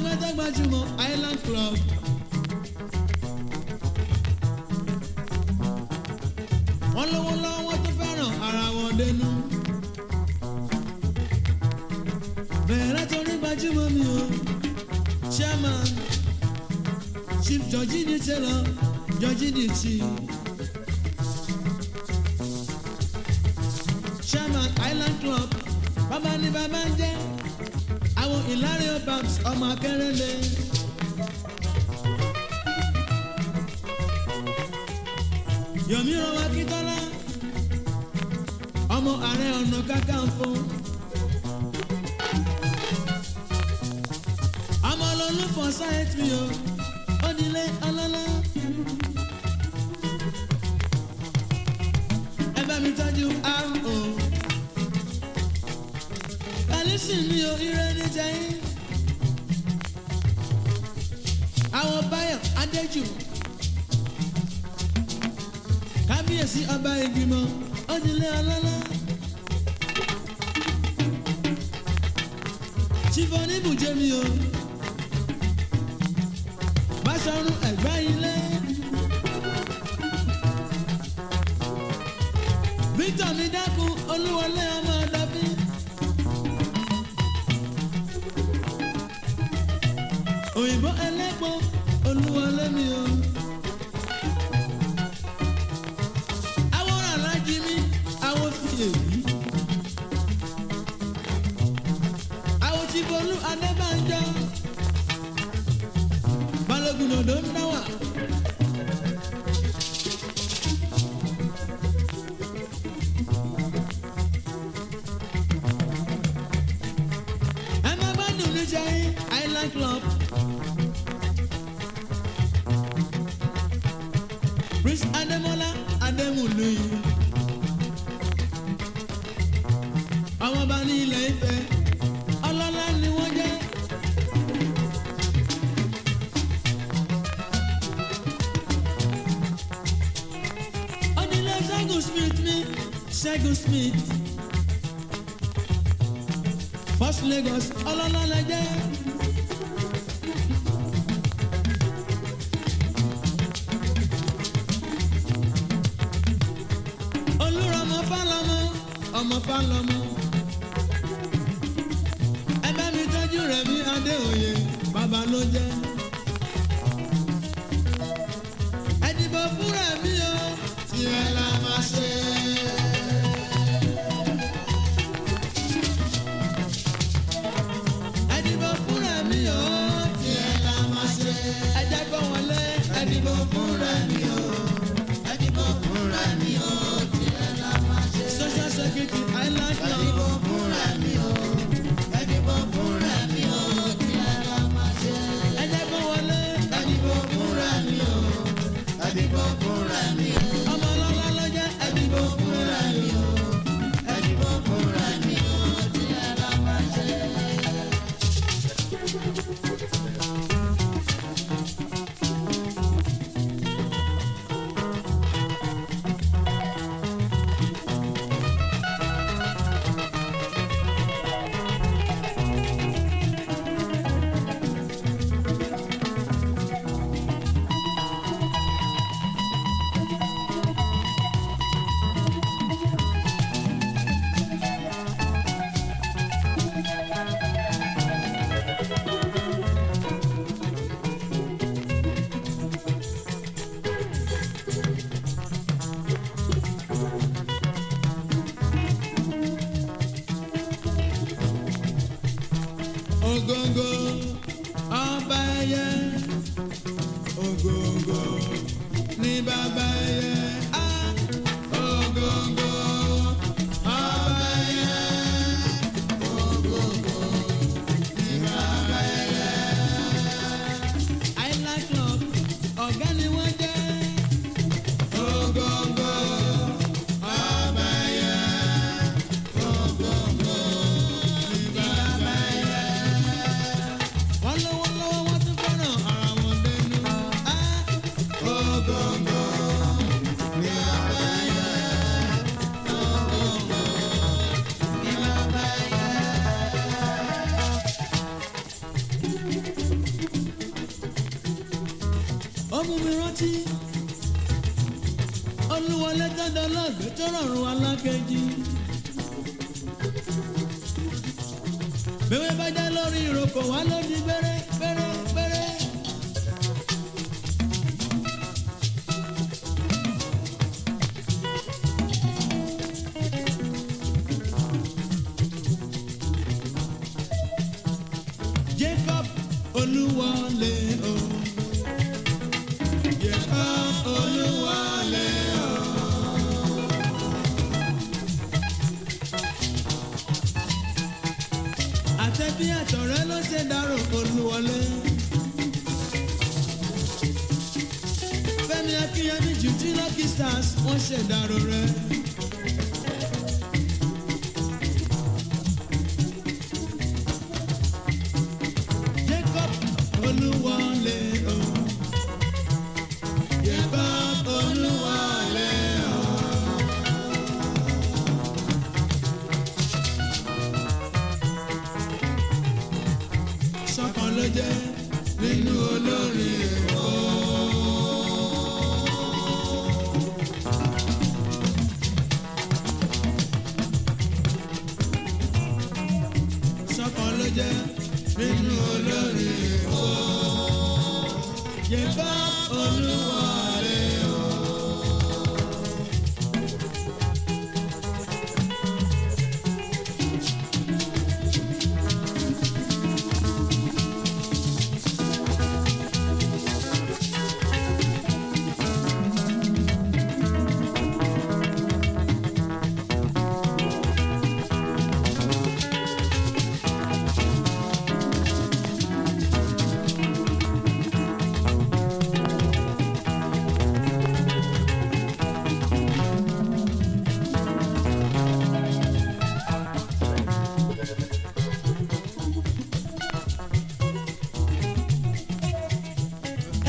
Island Club. Wọ́n lówó lọ́wọ́ wọ́n tó fẹ́ràn ara wọn dénú. Bẹ̀rẹ̀ torí gbajúmọ̀ mi o. Chairman Chief Georgini Taylor Georgini T. Chairman Island Club. Bàbá ni bàbá ń jẹ́. Àwọn Ìlàrí Babs ọmọ Akérèlé. Yomi Rawa Akíntọ́lá ọmọ Ààrẹ Ọ̀nà Kakanfò. Ọmọ olólùfọ̀ sáyẹ́tì mi o, ó nílé ọlọ́lá. Ẹ bá mi tọ́jú R.O. Kàlísì mi ò ire ní jẹ́yìn. Àwọn Báyọ̀ Adéjù. Kábíyèsí ọba ìgbìmọ̀ Odile ọlọ́lá. Chief Oníbùjẹ́ mi o. Báṣọ̀run Ẹ̀gbá ilé. Victor mi dákun Olúwọlé ọmọ ọ̀dọ́bí. Òyìnbó ẹlẹ́pọ̀ Olúwọlé mi o. Àwọn tí Bolú Adébánjọ Balógun odò ń dáwà. Ẹ máa bá dùn ní jẹ́yìn Island Club. Prince Adémọ́lá Adémùlùyí. Àwọn bá ní ilẹ̀ Ifẹ̀ ọlọ́lá ni wọ́n jẹ́. Onílé Ṣẹ́gun Smith ní Ṣẹ́gun Smith. First Lagos ọlọ́lá lẹ jẹ́. Olúrọ̀mọ Fálọmọ ọmọ Fálọmọ. Rẹ̀mí Adéoyè bàbá ló jẹ́. Ẹ dìbò fún Rẹ̀mí o, tí ẹ la máa ṣe. Ẹ dìbò fún Rẹ̀mí o, tí ẹ la máa ṣe. Ẹ jẹ́ kó wọlé. Ẹ dìbò fún Rẹ̀mí o, ẹ dìbò fún Rẹ̀mí o, tí ẹ la máa ṣe. Social Security Island Club. Ẹ dìbò fún Rẹ̀mí o, ẹ dìbò fún Rẹ̀mí o. Ẹ̀dìbò fún Rẹ̀mí o. Ọmọ ọlọ́lá ló jẹ́ ẹ̀dìbò fún Rẹ̀mí o. Ẹ̀dìbò fún Rẹ̀mí o. Tí ẹ bá máa ṣe. mú mi rántí Olúwọlé dandan lọ́gbẹ́ tó rọrùn alákejì. Bẹ́wẹ́ bá já lórí ìrókò wá lódì gbére gbére gbére. Jacob Olúwọlé o. Jacob Olúwọlé o. Àtẹ̀bí àtọ̀rẹ́ ló ṣe dárò Olúwọlé. Fẹ́mi Akínyẹmí Jùjí Lucky Stars wọ́n ṣe dárò rẹ̀. Jacob Olúwọlé o. Jacob Olúwọlé o. Sọ́kàn ló jẹ́ nínú olórin Èkó. Sọ́kàn ló jẹ́ nínú olórin Èkó. Jacob Olúwọlé o.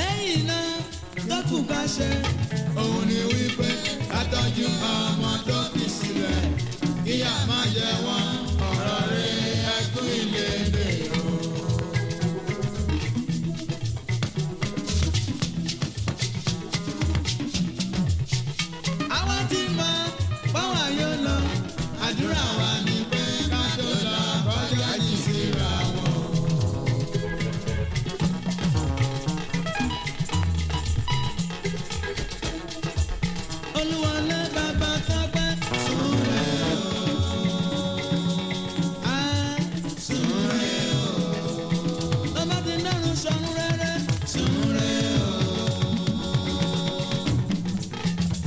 Ẹ̀yìn náà tọ́kù ká ṣe òun ni wípé ká tọ́jú ọmọ tó fi sílẹ̀ kíyà má jẹ wọ́n ọ̀rọ̀ rẹ̀ ẹkú ìlédè o. Àwọn tí mọ báwa yóò lọ àdúrà wa ni pé ká tó lọ kọjá jì síra wọn. Olúwọlé bàbá Tọ́pẹ́ súnre o. Súnre o. Ọmọ ti dọ́run sọ̀run rere. Súnre o.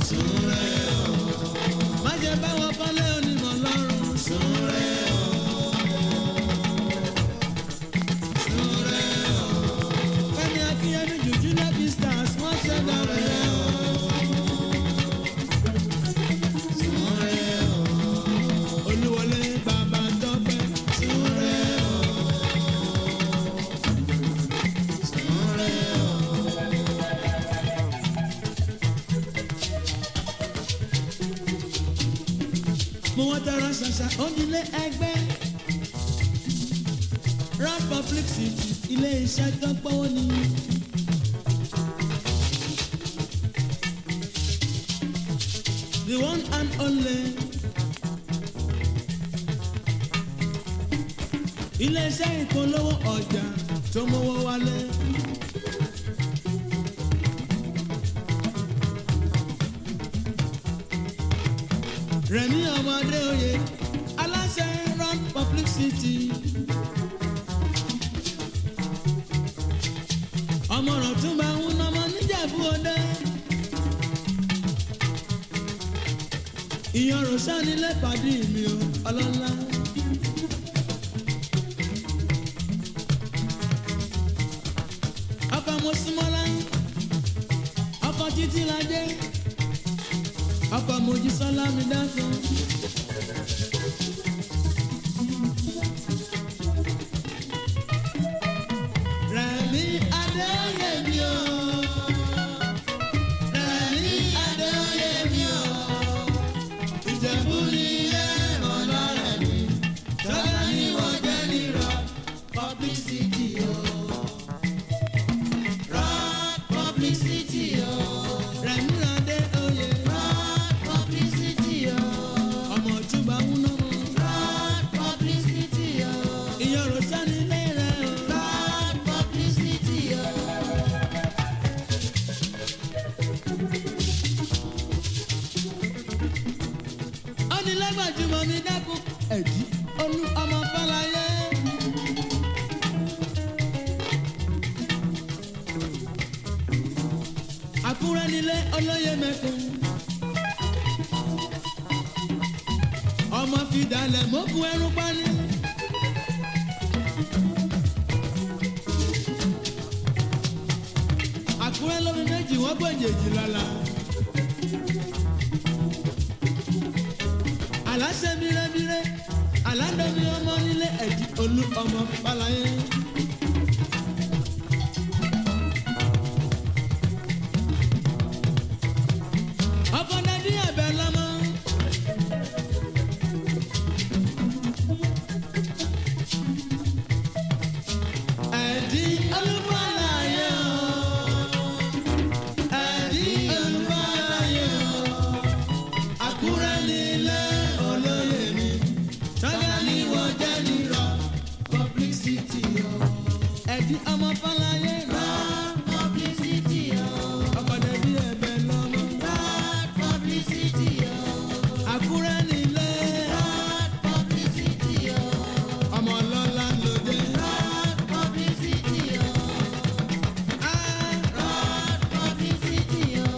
Súnre o. Má jẹ́ báwọn kọ́lé onímọ̀ lọ́rùn. Súnre o. Súnre o. Fẹ́mi Akínyẹmí Jùjí Lucky Stars wọ́n ṣẹ̀dá rẹ̀ o. Olúwọlé bàbá Tọ́pẹ́ súnre o. Súnre o. Mo wọ́n tẹ̀rọ ṣàṣà onílé ẹgbẹ́ Rap Publicity ilé iṣẹ́ tó pọ́wọ́ ni. The one and only. Ilé-iṣẹ́ ìpolówó ọjà tó mówó wálé. Rẹ̀mí ọmọdé oyè aláṣẹ Rap Publicity. Ọmọràn tún bá ń nọmọ níjẹ̀bú Òde. Ìyọ̀rọ̀ sanilé pàdé mi ò ọlọ́lá. Ọkọ Mọ́símọ́lá, ọkọ Títíladé, ọkọ Mojísọ́lá mi dákan. Rẹ̀mí Adéoyè mi o. Rẹ̀mí Adéoyè mi o. Ìjẹ̀bú ni ilé ọ̀nà rẹ̀ mi. Sọ́dọ̀ ni wọ́n jẹ́ ní Rap Publicity o. Rap Publicity. ní dákun ẹ̀jí olú ọmọ fàlàyé. Àkúrẹ́ nílé olóyè mẹ́kun. Ọmọ fi dalẹ̀ mọ́kù ẹrú pani. Àkúrẹ́ lómi méjì wọ́n gbòjèjì lọ́la. Aláṣẹ bírẹ́bírẹ́ aládọ́bí ọmọ nílé ẹ̀jí olú ọmọ fàlàyé. Ọkọ dádì ẹ̀bẹ̀ lọ́mọ. Ẹ̀jí olúfàlàyé o. Ẹ̀jí olúfàlàyé o. Àkúrẹ́ nílé olóyè mi. Sọ́jà ni wọ́n jẹ́ nírọ̀ publicity o. Ẹ̀jí ọmọ fàlàyé rọ̀ publicity o. Ọkọ dádì ẹ̀bẹ̀ lọ́mọ. Publicity o. Àkúrẹ́ nílé publicity o. Ọmọ ọlọ́lá ló dé publicity o. Publicity o.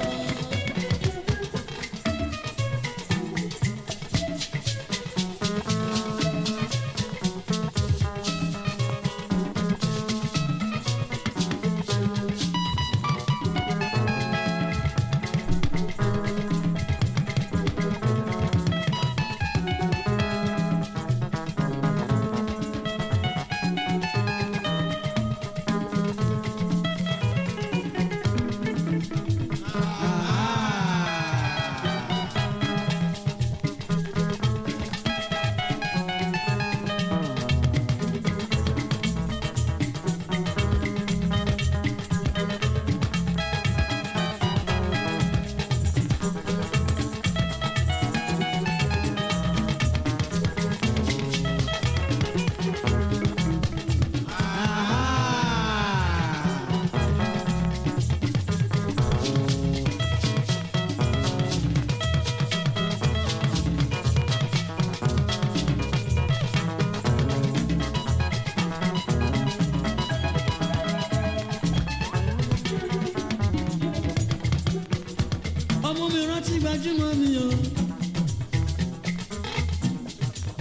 Ọmọ mi rántí gbajúmọ̀ mi o.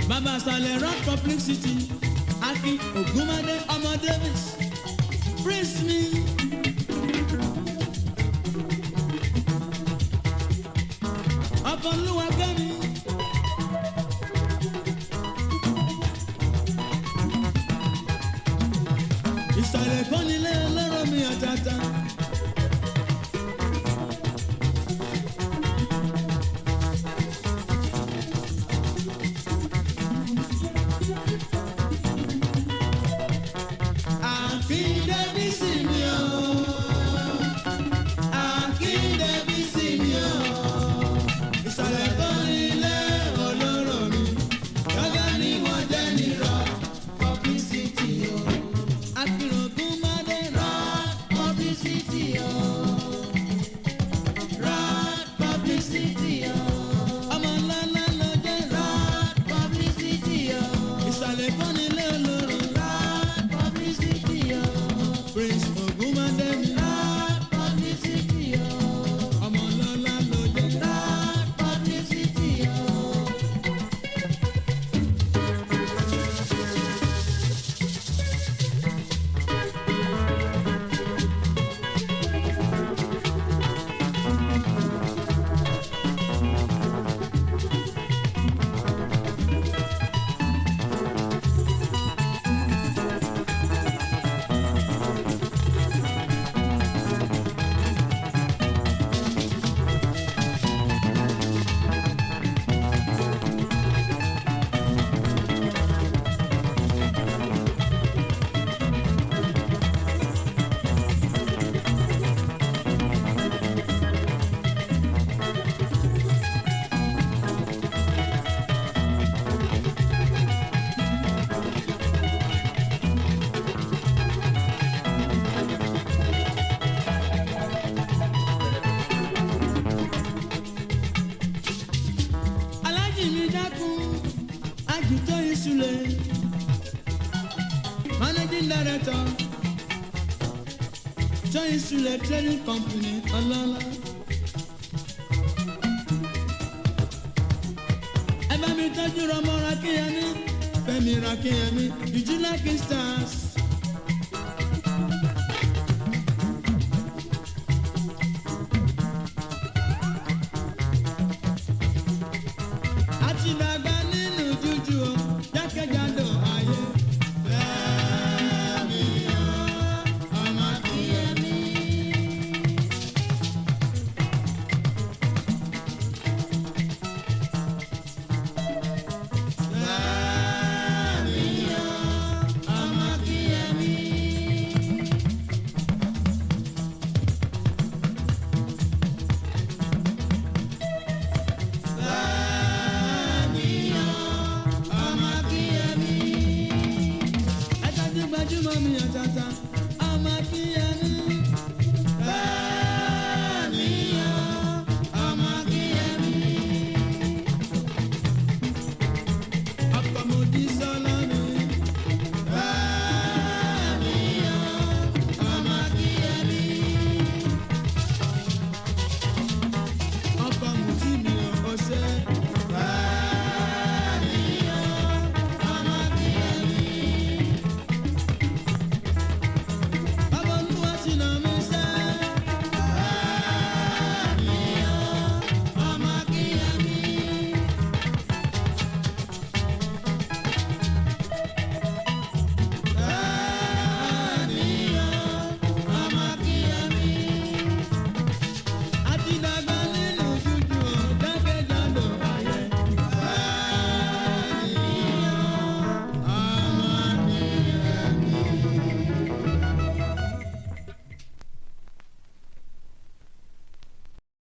Bàbá Sàlẹ̀ rock publicity. Akin Ògúnmádé ọmọ Davis. Praise me. Ọkọ̀ olúwa gbẹ́mi. Ìsàlẹ̀ kan nílé ọlọ́rọ̀ mi àtàtà. director join Sule trading company ọlọ́lá. ẹ bá mi tọ́jú ọmọ Rakínyẹmí Fẹ́mi Rakínyẹmí did you like his stars. àti dàgbà nínú jújù o jákèjádò ayé. Fẹ́mi ọmọ Akínyẹmí. Gbajúmọ̀ mi àtàtà ọmọ Akínyẹmí.